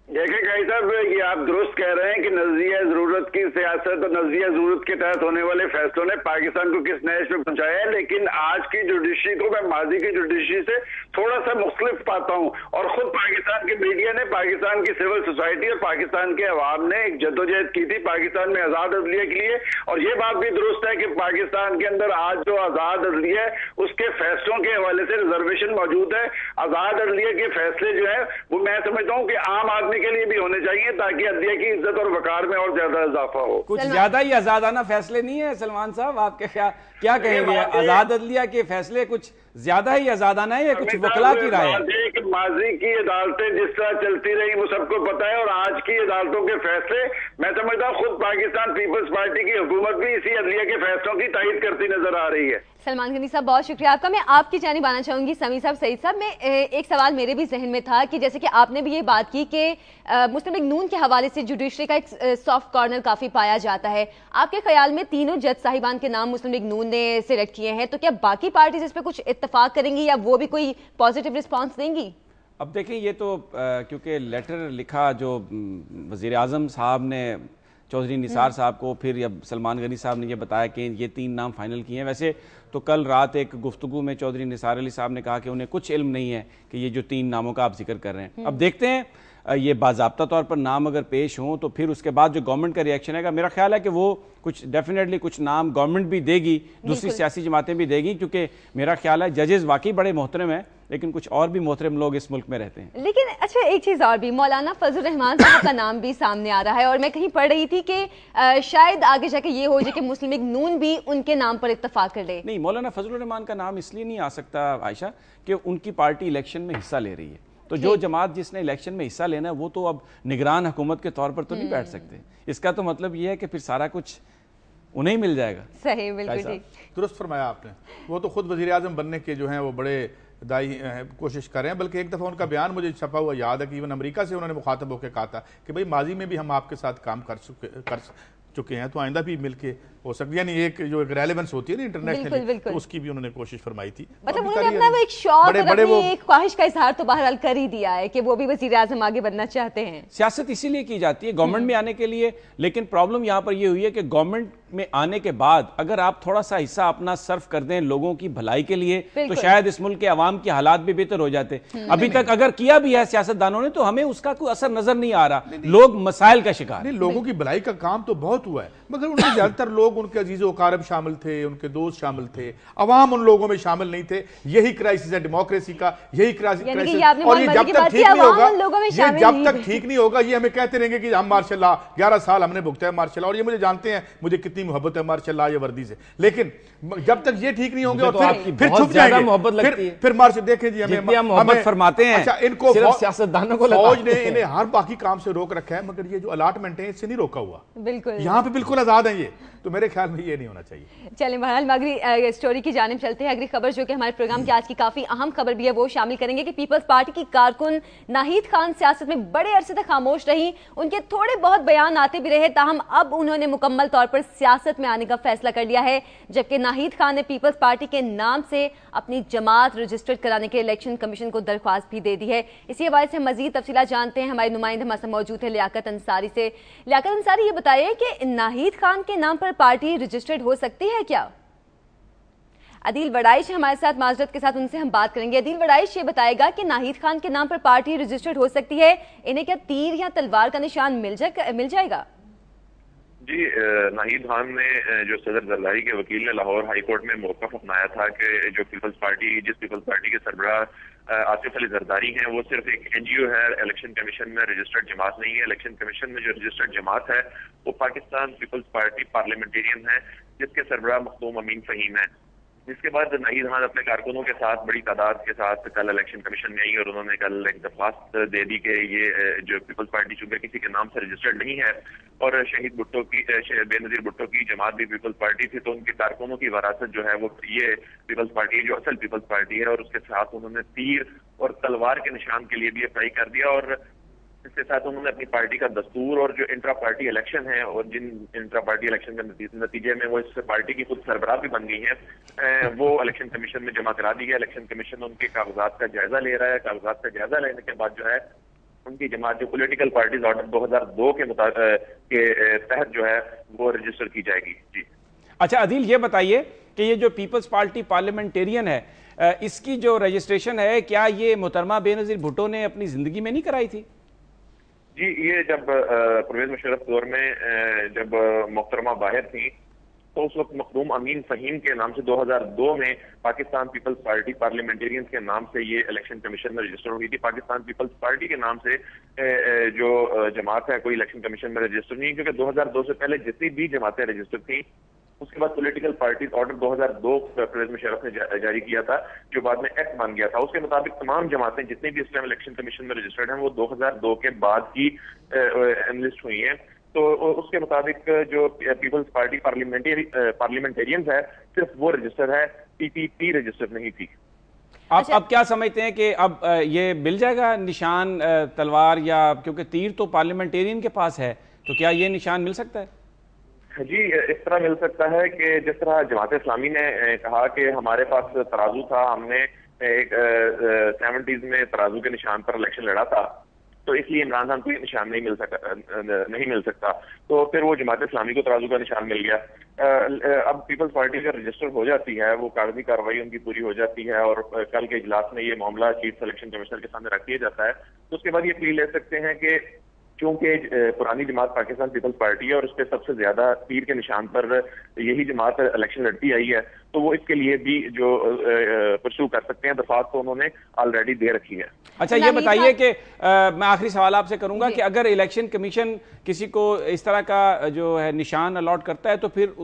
देखिए काई साहब, ये आप दुरुस्त कह रहे हैं कि नजरिया जरूरत की सियासत और नजरिया जरूरत के तहत होने वाले फैसलों ने पाकिस्तान को किस नहज पे पहुंचाया है, लेकिन आज की जुडिशरी को मैं माजी की जुडिशरी से थोड़ा सा मुख्तलिफ पाता हूं। और खुद पाकिस्तान के मीडिया ने, पाकिस्तान की सिविल सोसाइटी और पाकिस्तान के अवाम ने एक जद्दोजहद की थी पाकिस्तान में आजाद अदलिया के लिए। और ये बात भी दुरुस्त है कि पाकिस्तान के अंदर आज जो आजाद अदलिया है उसके फैसलों के हवाले से रिजर्वेशन मौजूद है। आजाद अदलिया के फैसले जो है वो मैं समझता हूँ कि आम आदमी के लिए भी होने चाहिए ताकि अदलिया की इज्जत और वकार में और ज्यादा इजाफा हो। कुछ ज्यादा ही आजादाना फैसले नहीं है सलमान साहब, आप क्या कहेंगे? आजाद अदलिया के फैसले कुछ ज्यादा ही आजादाना है या कुछ वकला की राय है? माजी की अदालतें जिस तरह चलती रही वो सबको पता है और आज की अदालतों के फैसले मैं समझता हूँ खुद पाकिस्तान पीपल्स पार्टी की हुकूमत भी इसी अदलिया के फैसलों की तायद करती नजर आ रही है। सलमान गनी साहब, बहुत शुक्रिया आपका। मैं आपकी जानिब आना चाहूंगी समी साहब, सईद साहब। मैं एक सवाल मेरे भी जहन में था कि जैसे कि आपने भी ये बात की कि मुस्लिम लीग नून के हवाले से जुडिशरी का एक सॉफ्ट कॉर्नर काफी पाया जाता है। आपके ख्याल में तीनों जज साहिबान के नाम मुस्लिम लीग नून ने सिलेक्ट किए हैं, तो क्या बाकी पार्टीज इस पर कुछ इत्तेफाक करेंगी या वो भी कोई पॉजिटिव रिस्पॉन्स देंगी? अब देखिए, ये तो क्योंकि लेटर लिखा जो वजीर आजम साहब ने चौधरी निसार साहब को, फिर अब सलमान गनी साहब ने ये बताया कि ये 3 नाम फाइनल किए हैं। वैसे तो कल रात एक गुफ्तगू में चौधरी निसार अली साहब ने कहा कि उन्हें कुछ इल्म नहीं है कि ये जो 3 नामों का आप जिक्र कर रहे हैं। अब देखते हैं ये बाज़ाब्ता तौर पर नाम अगर पेश हों तो फिर उसके बाद जो गवर्नमेंट का रिएक्शन है, मेरा ख्याल है कि वो कुछ डेफिनेटली कुछ नाम गवर्नमेंट भी देगी, दूसरी सियासी जमातें भी देगी, क्योंकि मेरा ख्याल है जजेस वाकई बड़े मोहतरम हैं लेकिन कुछ और भी मोहतरम लोग इस मुल्क में रहते हैं। लेकिन अच्छा, एक चीज़ और भी, मौलाना फजल रहमान साहब का नाम भी सामने आ रहा है और मैं कहीं पढ़ रही थी कि शायद आगे जाके ये हो जाए कि मुस्लिम लीग नून भी उनके नाम पर इत्तफाक कर ले। नहीं, मौलाना फजल रहमान का नाम इसलिए नहीं आ सकता आयशा कि उनकी पार्टी इलेक्शन में हिस्सा ले रही है, तो जो जमात जिसने इलेक्शन में हिस्सा लेना है वो तो अब निगरान हुकूमत के तौर पर तो नहीं बैठ सकते। इसका तो मतलब ये है कि फिर सारा कुछ उन्हें ही मिल जाएगा। सही, बिल्कुल ठीक, दुरुस्त फरमाया आपने। वो तो खुद वजीर आजम बनने के जो हैं वो बड़े दाई कोशिश कर रहे हैं। बल्कि एक दफ़ा उनका बयान मुझे छपा हुआ याद है कि इवन अमेरिका से उन्होंने मुखातब होकर कहा था कि भाई माजी में भी हम आपके साथ काम कर चुके हैं, तो आइंदा भी मिलके हो सकती है। यानी एक जो एक रेलेवेंस होती है ना इंटरनेशनल, तो उसकी भी उन्होंने कोशिश फरमाई थी। मतलब उन्होंने अपना वो एक शौक और अपनी एक ख्वाहिश का इजहार तो बहरहाल कर ही दिया है कि वो भी वज़ीर आज़म आगे बनना चाहते हैं। सियासत इसीलिए की जाती है गवर्नमेंट में आने के लिए, लेकिन प्रॉब्लम यहाँ पर ये हुई है कि गवर्नमेंट में आने के बाद अगर आप थोड़ा सा हिस्सा अपना सर्व कर दें लोगों की भलाई के लिए, तो शायद इस मुल्क के अवाम के हालात भी बेहतर हो जाते। अभी तक अगर किया भी है सियासतदानों ने, तो हमें उसका कोई असर नजर नहीं आ रहा। लोग मसाइल का शिकार। लोगों की भलाई का काम तो बहुत हुआ है, मगर उनमें ज्यादातर लोग उनके अजीज़ो अकारब शामिल थे, उनके दोस्त शामिल थे, अवाम उन लोगों में शामिल नहीं थे। यही क्राइसिस है डेमोक्रेसी का, यही क्राइसिस। और ये जब तक ठीक नहीं होगा, ये जब तक ठीक नहीं होगा, ये हमें कहते रहेंगे कि हम मार्शल 11 साल हमने भुगता है मार्शल, और ये मुझे जानते हैं मुझे कितनी मोहब्बत है मार्शल ये वर्दी से, लेकिन जब तक ये ठीक नहीं होंगे और फिर छुप जाएंगे, मोहब्बत लगती है। फिर मार्शल देखें जी हमें मोहब्बत फरमाते हैं। अच्छा, इनको सियासतदानों को फौज ने इन्हें हर बाकी काम से रोक रखा है, मगर ये जो अलाटमेंट है इससे नहीं रोका हुआ। बिल्कुल यहाँ पे बिल्कुल आजाद है ये, तो मेरे ख्याल में ये नहीं होना चाहिए। चलें बहरहाल अगली स्टोरी की जानिब चलते हैं। अगली खबर जो कि हमारे प्रोग्राम की आज की काफी अहम खबर भी है, वो शामिल करेंगे कि पीपल्स पार्टी की कारकुन नाहिद खान सियासत में बड़े अरसे तक खामोश रही। उनके थोड़े बहुत बयान आते भी रहे, ताहम अब उन्होंने मुकम्मल तौर पर सियासत में आने का फैसला कर लिया है। जबकि नाहिद खान ने पीपल्स पार्टी के नाम से अपनी जमात रजिस्टर्ड कराने के इलेक्शन कमीशन को दरख्वास्त भी दे दी है। इसी हवाले से मजीद तफसीलात जानते हैं, हमारे नुमाइंदे हमारे साथ मौजूद है लियाकत अंसारी से। लियाकत अंसारी, ये बताइए कि नाहिद खान के नाम पर पार्टी रजिस्टर्ड हो सकती है क्या? अदील वड़ाइश हमारे साथ, माजरत के साथ उनसे हम बात करेंगे। अदील वड़ाइश ये बताएगा कि नाहिद खान के नाम पर पार्टी रजिस्टर्ड हो सकती है, इन्हें क्या तीर या तलवार का निशान मिल जाएगा? जी, नाहिद खान ने जो सदर जरदारी के वकील ने लाहौर हाई कोर्ट में मौक़िफ़ अपनाया था कि जो पीपल्स पार्टी के सरबराह आसिफ अली जरदारी हैं, वो सिर्फ एक NGO है, इलेक्शन कमीशन में रजिस्टर्ड जमात नहीं है। इलेक्शन कमीशन में जो रजिस्टर्ड जमात है वो पाकिस्तान पीपल्स पार्टी पार्लियामेंटेरियन है, जिसके सरबराह मखदूम अमीन फ़हीम है। जिसके बाद नाहिद खान अपने कारकुनों के साथ बड़ी तादाद के साथ कल इलेक्शन कमीशन में आई और उन्होंने कल एक दरख्वास्त दे दी कि ये जो पीपल्स पार्टी चूंकि किसी के नाम से रजिस्टर्ड नहीं है और शहीद भुट्टो की बेनजीर भुट्टो की जमात भी पीपल्स पार्टी थी, तो उनके कारकुनों की वरासत जो है वो ये पीपल्स पार्टी है जो असल पीपल्स पार्टी है। और उसके साथ उन्होंने तीर और तलवार के निशान के लिए भी अप्लाई कर दिया और इसके साथ उन्होंने अपनी पार्टी का दस्तूर और जो इंट्रा पार्टी इलेक्शन है और जिन इंट्रा पार्टी इलेक्शन के नतीजे में वो इस पार्टी की खुद सरबराह भी बन गई है, वो इलेक्शन कमीशन में जमा करा दी गया। इलेक्शन कमीशन उनके कागजात का जायजा ले रहा है। कागजात का जायजा लेने के बाद जो है उनकी जमात जो पॉलिटिकल पार्टीज ऑर्डर 2002 के तहत जो है वो रजिस्टर की जाएगी। जी अच्छा अदील, ये बताइए कि ये जो पीपल्स पार्टी पार्लियामेंटेरियन है, इसकी जो रजिस्ट्रेशन है, क्या ये मोहतरमा बेनजीर भुट्टो ने अपनी जिंदगी में नहीं कराई थी? जी, ये जब परवेज मुशर्रफ दौर में जब मोहतरमा बाहर थी तो उस वक्त मखदूम अमीन फ़हीम के नाम से 2002 में पाकिस्तान पीपल्स पार्टी पार्लियामेंटेरियंस के नाम से ये इलेक्शन कमीशन में रजिस्टर हुई थी। पाकिस्तान पीपल्स पार्टी के नाम से जो जमात है कोई इलेक्शन कमीशन में रजिस्टर नहीं, क्योंकि 2002 से पहले जितनी भी जमातें रजिस्टर थी उसके बाद political parties order 2002 Pervez Musharraf ने जारी किया था, जो बाद में एक्ट बन गया था। उसके मुताबिक तमाम जमातें जितनी भी इस टाइम इलेक्शन कमीशन में रजिस्टर्ड हैं वो 2002 के बाद ही एनलिस्ट हुई हैं। तो उसके मुताबिक जो पीपल्स पार्टी पार्लियामेंटेरियंस है सिर्फ वो रजिस्टर है, PPP रजिस्टर नहीं थी। अब क्या समझते हैं कि अब ये मिल जाएगा निशान तलवार, या क्योंकि तीर तो पार्लियामेंटेरियन के पास है, तो क्या ये निशान मिल सकता है? जी, इस तरह मिल सकता है कि जिस तरह जमात इस्लामी ने कहा कि हमारे पास तराजू था, हमने एक 70s में तराजू के निशान पर इलेक्शन लड़ा था, तो इसलिए इमरान खान को ये निशान नहीं मिल सकता। तो फिर वो जमात इस्लामी को तराजू का निशान मिल गया। अब पीपल्स पार्टी का रजिस्टर हो जाती है, वो कागजी कार्रवाई उनकी पूरी हो जाती है और कल के इजलास में ये मामला चीफ इलेक्शन कमिश्नर के सामने रख दिया जाता है। तो उसके बाद ये प्ली ले सकते हैं कि क्योंकि पुरानी जमात पाकिस्तान पीपल्स पार्टी है और उस पर सबसे ज्यादा तीर के निशान पर यही जमात इलेक्शन लड़ती आई है, तो वो इसके लिए भी जो परस्यू कर सकते हैं, दरख्वास्त तो उन्होंने ऑलरेडी दे रखी है। अच्छा, ये बताइए कि मैं आखिरी सवाल आपसे करूंगा कि अगर इलेक्शन कमीशन किसी को इस तरह का जो है निशान अलॉट करता है, तो फिर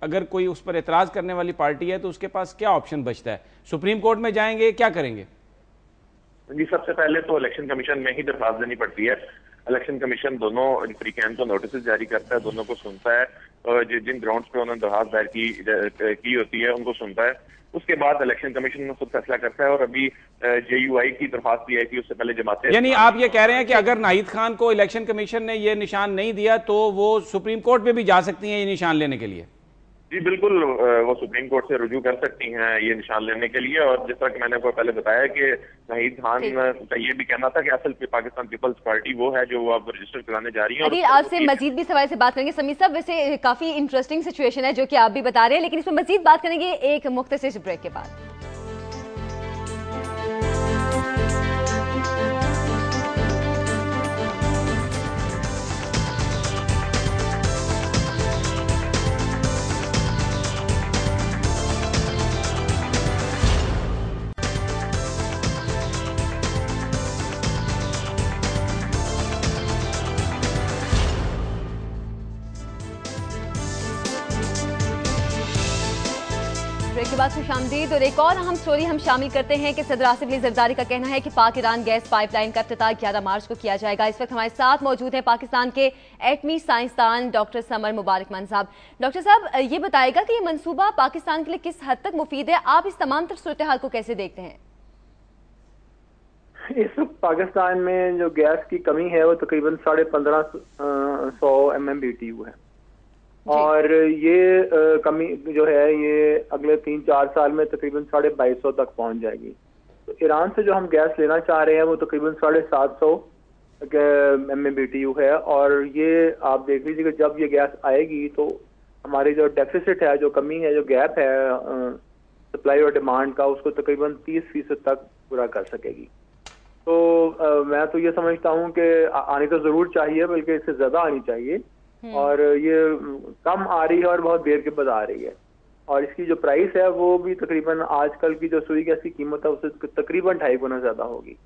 अगर कोई उस पर एतराज करने वाली पार्टी है तो उसके पास क्या ऑप्शन बचता है? सुप्रीम कोर्ट में जाएंगे, क्या करेंगे? जी, सबसे पहले तो इलेक्शन कमीशन में ही दरख्वास्त देनी पड़ती है। इलेक्शन कमीशन दोनों फ्रीकैन को नोटिस जारी करता है, दोनों को सुनता है, और जिन ग्राउंड्स पे उन्होंने दरखास्त दायर की होती है उनको सुनता है। उसके बाद इलेक्शन कमीशन में खुद फैसला करता है। और अभी JUI की दरखास्त भी आई थी, उससे पहले जमातें। यानी आप ये कह रहे हैं कि अगर नाहिद खान को इलेक्शन कमीशन ने ये निशान नहीं दिया तो वो सुप्रीम कोर्ट पे भी जा सकती हैं ये निशान लेने के लिए? जी बिल्कुल, वो सुप्रीम कोर्ट से रुजू कर सकती हैं ये निशान लेने के लिए। और जिस तरह कि मैंने आपको पहले बताया कि नाहिद खान का ये भी कहना था कि असल पाकिस्तान पीपल्स पार्टी वो है जो वो अब रजिस्टर कराने जा रही है। अनिल, आपसे मजीद भी सवाल से बात करेंगे। समीर साहब, वैसे काफी इंटरेस्टिंग सिचुएशन है जो कि आप भी बता रहे हैं, लेकिन इसमें मजीद बात करेंगे एक मुख्तसर ब्रेक के बाद। के बाद खुशामदीद और एक और अहम स्टोरी हम शामिल करते हैं कि सदर आसिफ अली जरदारी का कहना है कि पाक ईरान गैस पाइपलाइन का इफ्तिताह 11 मार्च को किया जाएगा। इस वक्त हमारे साथ मौजूद हैं पाकिस्तान के एटमी साइंसदान डॉक्टर समर मुबारकमंद साहब। डॉक्टर साहब, ये बताएगा कि ये मंसूबा पाकिस्तान के लिए किस हद तक मुफीद है? आप इस तमाम सूरत हाल को कैसे देखते हैं? इस वक्त पाकिस्तान में जो गैस की कमी है वो तकरीबन 1550 MMBTU है, और ये कमी जो है ये अगले 3-4 साल में तकरीबन 2250 तक पहुंच जाएगी। तो ईरान से जो हम गैस लेना चाह रहे हैं वो तकरीबन 750 MMBTU है, और ये आप देख लीजिए कि जब ये गैस आएगी तो हमारी जो डेफिसिट है, जो कमी है, जो गैप है सप्लाई और डिमांड का, उसको तकरीबन 30% तक पूरा कर सकेगी। तो मैं तो ये समझता हूँ कि आनी तो जरूर चाहिए, बल्कि इससे ज्यादा आनी चाहिए, और ये कम आ रही है और बहुत देर के बाद आ रही है। और इसकी जो प्राइस है वो भी तकरीबन आजकल की जो सुई गैस की कीमत है उससे तकरीबन 2.5 गुना ज्यादा होगी।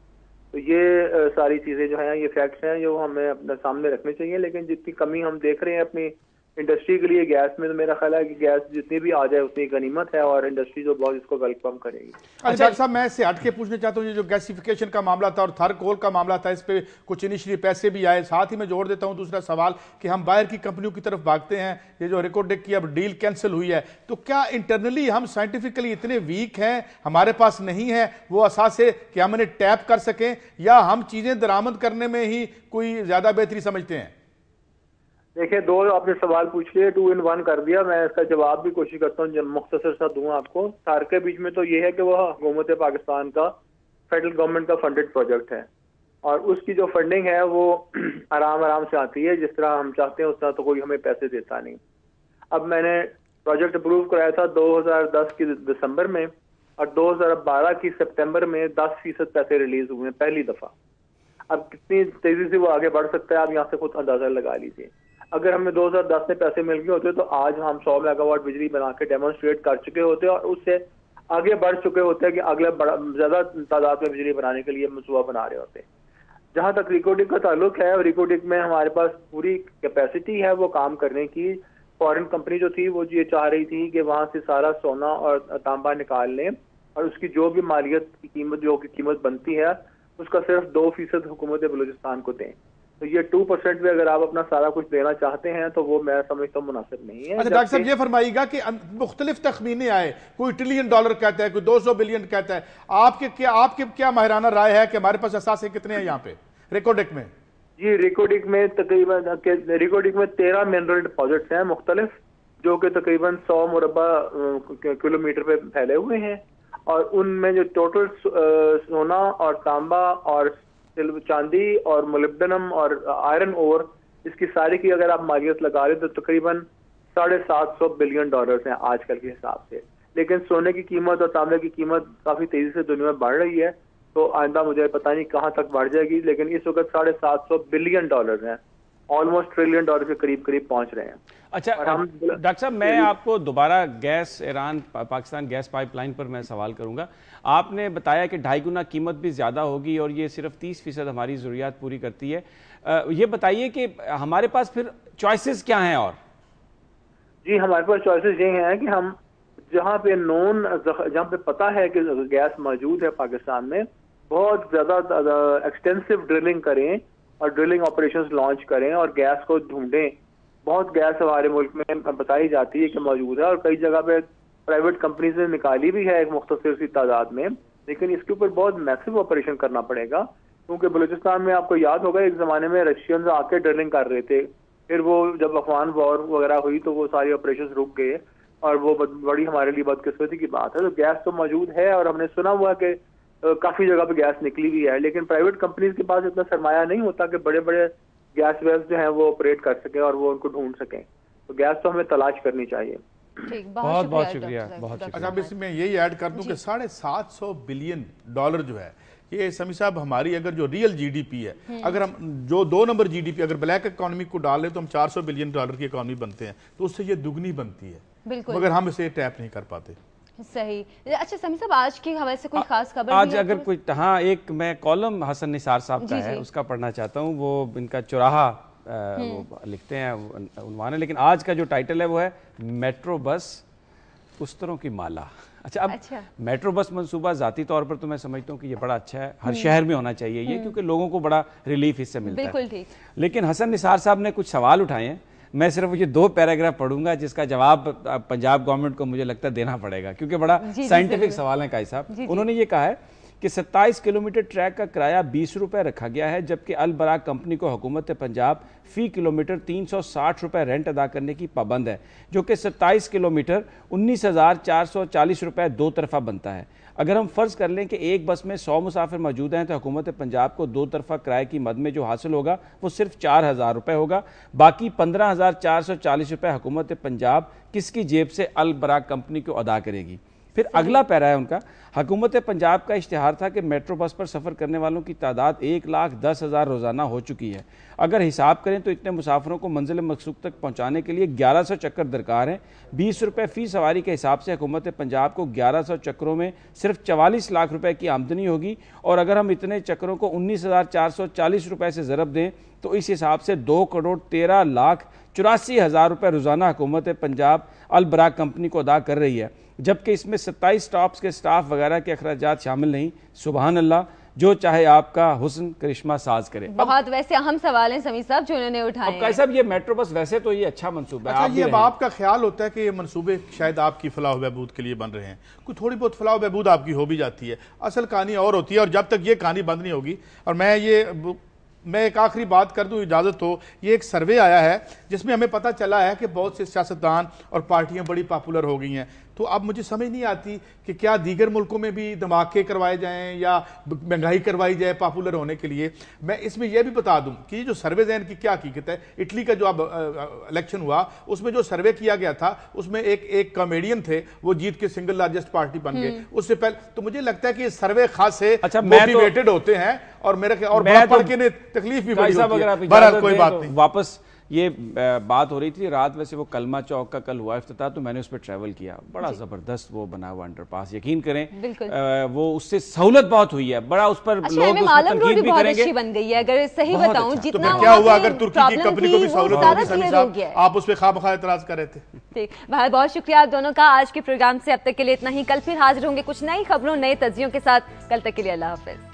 तो ये सारी चीजें जो हैं, ये फैक्ट्स हैं जो हमें अपने सामने रखने चाहिए। लेकिन जितनी कमी हम देख रहे हैं अपनी इंडस्ट्री के लिए गैस में, तो मेरा ख्याल है कि गैस जितनी भी आ जाए उतनी गनीमत है, और इंडस्ट्री जो बहुत इसको वेलकम करेगी। अच्छा डॉक्टर साहब, मैं इससे हट के पूछना चाहता हूँ, ये जो गैसिफिकेशन का मामला था और थर कोल का मामला था, इस पे कुछ इनिशियली पैसे भी आए। साथ ही मैं जोड़ देता हूँ दूसरा सवाल कि हम बाहर की कंपनियों की तरफ भागते हैं। ये जो रिकॉर्डिक की अब डील कैंसिल हुई है, तो क्या इंटरनली हम साइंटिफिकली इतने वीक हैं, हमारे पास नहीं है वो असासे कि हम इन्हें टैप कर सकें, या हम चीजें दरामद करने में ही कोई ज्यादा बेहतरी समझते हैं? देखिए, दो आपने सवाल पूछ लिए, 2 in 1 कर दिया। मैं इसका जवाब भी कोशिश करता हूँ जब मुख्तसर सा दूं आपको। सार के बीच में तो ये है कि वह हुकूमत पाकिस्तान का फेडरल गवर्नमेंट का फंडेड प्रोजेक्ट है, और उसकी जो फंडिंग है वो आराम से आती है। जिस तरह हम चाहते हैं उस तरह तो कोई हमें पैसे देता नहीं। अब मैंने प्रोजेक्ट अप्रूव कराया था 2010 की दिसंबर में, और 2012 की सितंबर में 10% पैसे रिलीज हुए पहली दफा। अब कितनी तेजी से वो आगे बढ़ सकता है आप यहाँ से खुद अंदाजा लगा लीजिए। अगर हमें 2010 में पैसे मिल गए होते तो आज हम 100 मेगावाट बिजली बना के डेमोन्स्ट्रेट कर चुके होते, और उससे आगे बढ़ चुके होते हैं कि अगले ज्यादा तादाद में बिजली बनाने के लिए मंसूबा बना रहे होते। जहां तक रिकॉर्डिंग का ताल्लुक है, रिकॉर्डिंग में हमारे पास पूरी कैपेसिटी है वो काम करने की। फॉरेन कंपनी जो थी वो ये चाह रही थी कि वहां से सारा सोना और तांबा निकाल लें, और उसकी जो भी मालियत की कीमत बनती है उसका सिर्फ 2% हुकूमत बलूचिस्तान को दें। तो ये 2% में अगर आप अपना सारा कुछ देना चाहते हैं तो वो मैं समझता हूँ मुनासिब नहीं है। अच्छा डॉक्टर साहब, ये फरमाइएगा कि मुख्तलिफ तखमीने आए, कोई $1 ट्रिलियन कहता है, कोई 200 बिलियन कहता है। आपके क्या माहिराना राय है कि हमारे पास असासे कितने हैं यहाँ पे रिकॉर्डिक में? जी, रिकॉर्डिक में तकरीबन 13 मिनरल डिपॉजिट्स हैं मुख्तलिफ, जो कि तकरीबन 100 मुरबा किलोमीटर पे फैले हुए हैं, और उनमें जो टोटल सोना और तांबा और चांदी और मोलिब्डेनम और आयरन ओर, इसकी सारी की अगर आप मालियत लगा रहे तो तकरीबन $750 बिलियन हैं आजकल के हिसाब से। लेकिन सोने की कीमत और तांबे की कीमत काफी तेजी से दुनिया में बढ़ रही है, तो आइंदा मुझे पता नहीं कहां तक बढ़ जाएगी, लेकिन इस वक्त $750 बिलियन हैं, ऑलमोस्ट $1 ट्रिलियन के करीब पहुंच रहे हैं। अच्छा डॉक्टर साहब, मैं आपको दोबारा gas Iran Pakistan gas pipeline पर मैं सवाल करूंगा। आपने बताया कि 2.5 गुना कीमत भी ज्यादा होगी और ये सिर्फ 30% हमारी जरूरियात पूरी करती है। ये बताइए कि हमारे पास फिर चॉइसेस क्या हैं? और जी, हमारे पास चॉइसेस ये हैं कि हम जहाँ पे पता है कि गैस मौजूद है पाकिस्तान में, बहुत ज्यादा एक्सटेंसिव ड्रिलिंग करें और ड्रिलिंग ऑपरेशंस लॉन्च करें और गैस को ढूंढें। बहुत गैस हमारे मुल्क में बताई जाती है कि मौजूद है और कई जगह पे प्राइवेट कंपनीज ने निकाली भी है एक मुख्तसर सी तादाद में, लेकिन इसके ऊपर बहुत मैसिव ऑपरेशन करना पड़ेगा, क्योंकि बलूचिस्तान में आपको याद होगा एक जमाने में रशियंस आके ड्रिलिंग कर रहे थे, फिर वो जब अफगान वॉर वगैरह हुई तो वो सारी ऑपरेशन रुक गए और वो बड़ी हमारे लिए बदकिस्मती की बात है। तो गैस तो मौजूद है और हमने सुना हुआ कि काफी जगह पे गैस निकली भी है, लेकिन प्राइवेट कंपनीज के पास इतना सरमाया नहीं होता कि बड़े बड़े गैस वेल्स जो हैं वो ऑपरेट कर सकें और वो उनको ढूंढ सकें। तो गैस तो हमें तलाश करनी चाहिए। बहुत बहुत शुक्रिया। बहुत अच्छा, अब इसमें यही ऐड कर दूं कि $750 बिलियन जो है ये समी साहब हमारी अगर जो रियल जीडीपी है, अगर हम जो 2 नंबर जीडीपी अगर ब्लैक इकोनॉमी को डाल लें तो हम $400 बिलियन की इकोनॉमी बनते हैं, तो उससे ये दुगनी बनती है, मगर हम इसे टैप नहीं कर पाते। सही। अच्छा समी साहब, आज की हमारे से कोई खास खबर आज अगर कोई, हाँ, एक मैं कॉलम हसन निसार साहब का है उसका पढ़ना चाहता हूँ। वो इनका चौराहा वो लिखते हैं उन्वान है, लेकिन आज का जो टाइटल है वो है मेट्रो बस उस्तरों की माला। अब मेट्रो बस मंसूबा जाती तौर पर तो मैं समझता हूँ कि ये बड़ा अच्छा है, हर शहर में होना चाहिए ये, क्योंकि लोगों को बड़ा रिलीफ इससे मिलता है। बिल्कुल ठीक। लेकिन हसन निसार साहब ने कुछ सवाल उठाए हैं, मैं सिर्फ ये 2 पैराग्राफ पढ़ूंगा जिसका जवाब पंजाब गवर्नमेंट को मुझे लगता है देना पड़ेगा, क्योंकि बड़ा साइंटिफिक सवाल है काई साहब। उन्होंने ये कहा है कि 27 किलोमीटर ट्रैक का किराया 20 रुपए रखा गया है, जबकि अल बराक कंपनी को हुकूमत पंजाब फी किलोमीटर 360 रुपए रेंट अदा करने की पाबंद है, जो कि 27 किलोमीटर 19,440 रुपए 2 तरफा बनता है। अगर हम फर्ज कर लें कि एक बस में 100 मुसाफिर मौजूद हैं तो हुकूमत पंजाब को 2 तरफा किराए की मद में जो हासिल होगा वो सिर्फ 4,000 रुपए होगा। बाकी 15,440 रुपए हुकूमत पंजाब किसकी जेब से अल बराक कंपनी को अदा करेगी। फिर अगला पैरा है उनका, हुकूमत पंजाब का इश्तिहार था कि मेट्रो बस पर सफ़र करने वालों की तादाद 1,10,000 रोज़ाना हो चुकी है। अगर हिसाब करें तो इतने मुसाफिरों को मंजिल मकसूद तक पहुंचाने के लिए 1100 चक्कर दरकार हैं। 20 रुपये फ़ी सवारी के हिसाब से हुकूमत पंजाब को 1100 चक्करों में सिर्फ 44 लाख रुपए की आमदनी होगी, और अगर हम इतने चक्करों को 19,440 रुपये से ज़रब दें तो इस हिसाब से 2,13,84,000 रुपये रोज़ाना हुकूमत पंजाब अल बराक कंपनी को अदा कर रही है, जबकि इसमें 27 स्टॉप्स के स्टाफ वगैरह के अखराजात शामिल नहीं। सुबहान अल्लाह, जो चाहे आपका हुस्न करिश्मा साज करे। बहुत वैसे अहम सवाल हैं समी साहब जो उन्होंने उठाए। अब साहब ये मेट्रो बस वैसे तो ये अच्छा मंसूबा है, अच्छा, ये अब आपका ख्याल होता है कि ये मंसूबे शायद आपकी फलाह बहबूद के लिए बन रहे हैं, कोई थोड़ी बहुत फलाह बहबूद आपकी हो भी जाती है, असल कहानी और होती है, और जब तक ये कहानी बंद नहीं होगी। और मैं एक आखिरी बात कर दूं, इजाज़त हो, ये एक सर्वे आया है जिसमें हमें पता चला है कि बहुत से सियासतदान और पार्टियां बड़ी पॉपुलर हो गई हैं। तो अब मुझे समझ नहीं आती कि क्या दीगर मुल्कों में भी धमाके करवाए जाएं या महंगाई करवाई जाए पॉपुलर होने के लिए। मैं इसमें यह भी बता दूं कि ये जो सर्वे जैन की क्या हकीकत है, इटली का जो अब इलेक्शन हुआ उसमें जो सर्वे किया गया था उसमें एक कॉमेडियन थे, वो जीत के सिंगल लार्जेस्ट पार्टी बन गए। उससे पहले तो मुझे लगता है कि ये सर्वे खास से मोटिवेटेड होते हैं और मेरे और पढ़ के तकलीफ भी बड़ी होती है। बहरहाल कोई बात नहीं। वापस ये बात हो रही थी रात, वैसे वो कलमा चौक का कल हुआ इफ्तिताह, तो मैंने उस पर ट्रैवल किया, बड़ा जबरदस्त वो बना हुआ अंडरपास, यकीन करें वो उससे सहूलत बहुत हुई है, बड़ा उस पर लोग तनकीद भी करेंगे। अच्छी बन गई है, अगर सही बताऊं, जितना क्या हुआ अगर तुर्की की कंपनी को भी सहूलत होगी, आप उस पर खामखा एतराज कर रहे थे। ठीक, बहुत शुक्रिया आप दोनों का। आज के प्रोग्राम से अब तक के लिए इतना ही, कल फिर हाजिर होंगे कुछ नई खबरों नए तज्जियों के साथ। कल तक के लिए अल्लाह हाफिज।